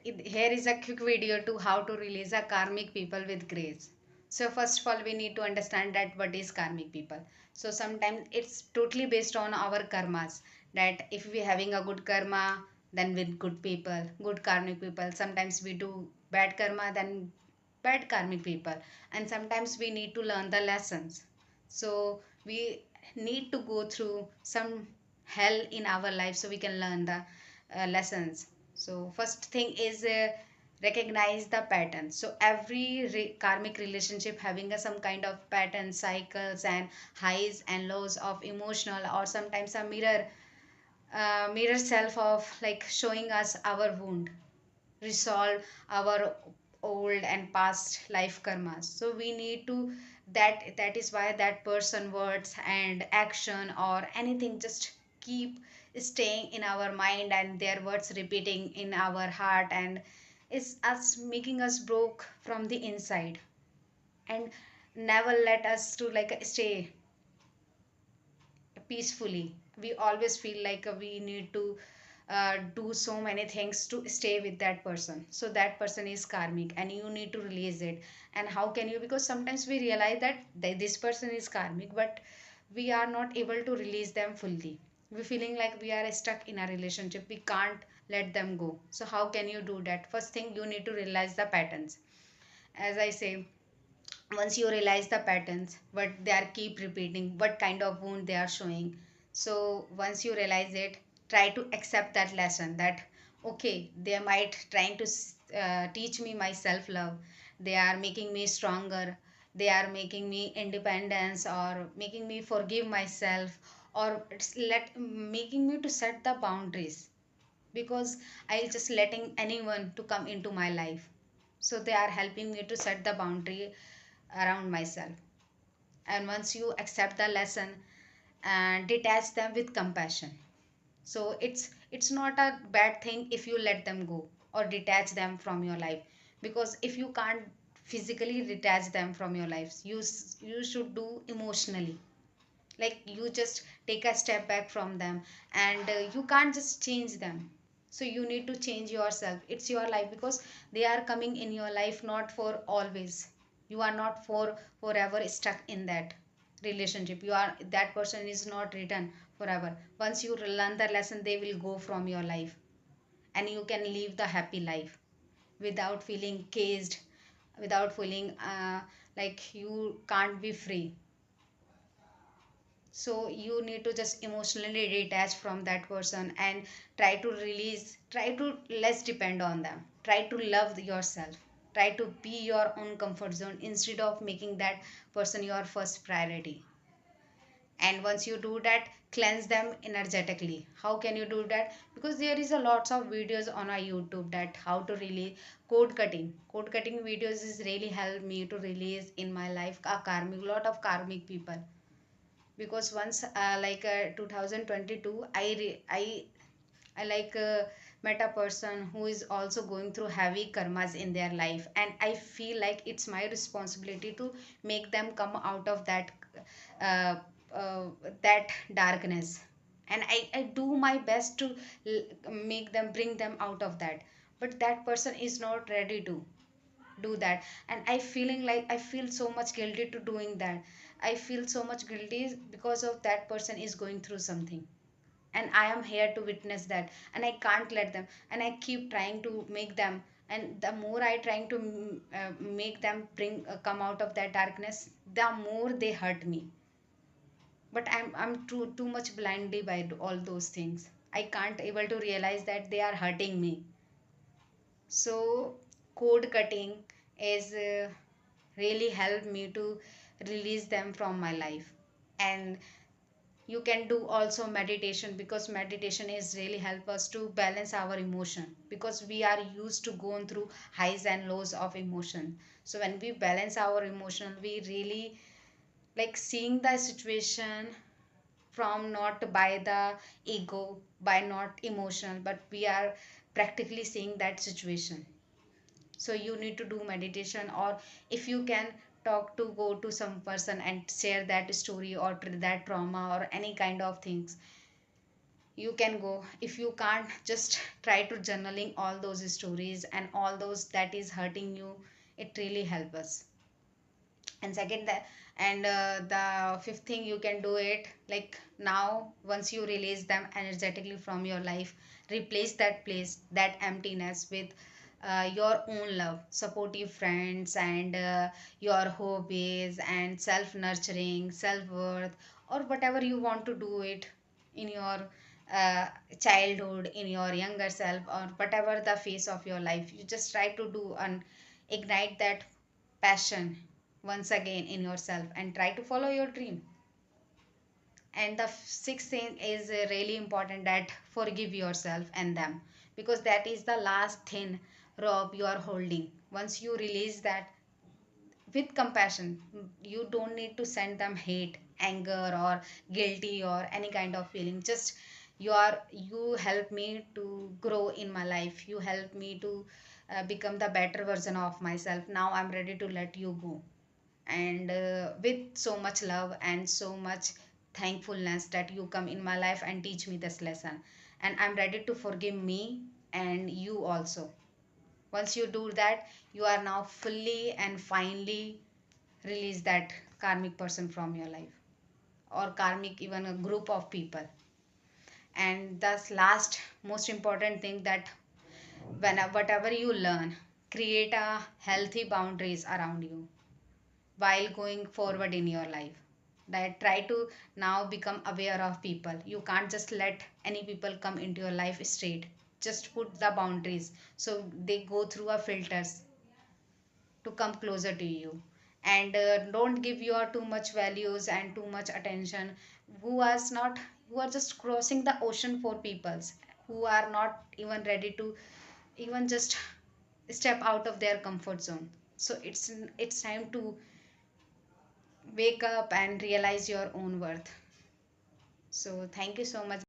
Here is a quick video to how to release a karmic people with grace. So first of all, we need to understand that what is karmic people. So sometimes it's totally based on our karmas. That if we having a good karma, then with good people, good karmic people. Sometimes we do bad karma, then bad karmic people. And sometimes we need to learn the lessons. So we need to go through some hell in our life so we can learn the lessons. So first thing is recognize the pattern. So every karmic relationship having some kind of pattern, cycles and highs and lows of emotional, or sometimes a mirror self of like showing us our wound, resolve our old and past life karmas. So we need to, that is why that person words and action or anything just keep staying in our mind, and their words repeating in our heart, and is us making us broke from the inside, and never let us to like stay peacefully. We always feel like we need to do so many things to stay with that person. So that person is karmic and you need to release it. And how can you, because sometimes we realize that this person is karmic, but we are not able to release them fully. We feeling like we are stuck in a relationship, we can't let them go. So how can you do that? First thing, you need to realize the patterns. As I say, once you realize the patterns, what they are keep repeating, what kind of wound they are showing, so once you realize it, try to accept that lesson, that okay, they might trying to teach me my self love, they are making me stronger, they are making me independence, or making me forgive myself, or it's let making me to set the boundaries, because I'll just letting anyone to come into my life. So they are helping me to set the boundary around myself. And once you accept the lesson and detach them with compassion, so it's not a bad thing if you let them go or detach them from your life. Because if you can't physically detach them from your lives, you should do emotionally. Like you just take a step back from them, and you can't just change them. So you need to change yourself. It's your life, because they are coming in your life not for always. You are not for forever stuck in that relationship. You are, that person is not written forever. Once you learn the lesson, they will go from your life, and you can live the happy life without feeling caged, without feeling like you can't be free. So you need to just emotionally detach from that person and try to release, try to less depend on them, try to love yourself, try to be your own comfort zone instead of making that person your first priority. And once you do that, cleanse them energetically. How can you do that? Because there is a lots of videos on our YouTube that how to really code cutting videos is really helped me to release in my life a karmic, lot of karmic people. Because once 2022, I met a person who is also going through heavy karmas in their life, and I feel like it's my responsibility to make them come out of uh, uh, that darkness. And I do my best to make them, bring them out of that, but that person is not ready to do that. And I feeling like I feel so much guilty to doing that. I feel so much guilty because of that person is going through something, and I am here to witness that, and I can't let them, and I keep trying to make them. And the more I trying to make them bring come out of that darkness, the more they hurt me. But I'm too much blindly by all those things. I can't able to realize that they are hurting me. So code cutting is really helped me to release them from my life. And you can do also meditation, because meditation is really help us to balance our emotion, because we are used to going through highs and lows of emotion. So when we balance our emotion, we really like seeing the situation from not by the ego, by not emotional, but we are practically seeing that situation. So you need to do meditation, or if you can talk to, go to some person and share that story or that trauma or any kind of things. you can go. If you can't, just try to journaling all those stories and all those that is hurting you. It really help us. And second that, and the fifth thing you can do it like now, once you release them energetically from your life, replace that place, that emptiness with your own love, supportive friends, and your hobbies and self nurturing, self worth, or whatever you want to do it in your uh, childhood, in your younger self, or whatever the phase of your life. You just try to do and ignite that passion once again in yourself and try to follow your dream. And the sixth thing is really important, that forgive yourself and them, because that is the last thin rope you are holding. Once you release that with compassion, you don't need to send them hate, anger, or guilty, or any kind of feeling. Just you help me to grow in my life, you help me to become the better version of myself. Now I'm ready to let you go, and with so much love and so much thankfulness that you come in my life and teach me this lesson, and I'm ready to forgive me and you also. Once you do that, you are now fully and finally release that karmic person from your life, or karmic even a group of people. And thus last most important thing, that when whatever you learn, create a healthy boundaries around you while going forward in your life. That try to now become aware of people. You can't just let any people come into your life straight. Just put the boundaries so they go through a filters to come closer to you. And don't give your too much values and too much attention who are not, who are just crossing the ocean for peoples, who are not even ready to even just step out of their comfort zone. So it's time to wake up and realize your own worth. So thank you so much.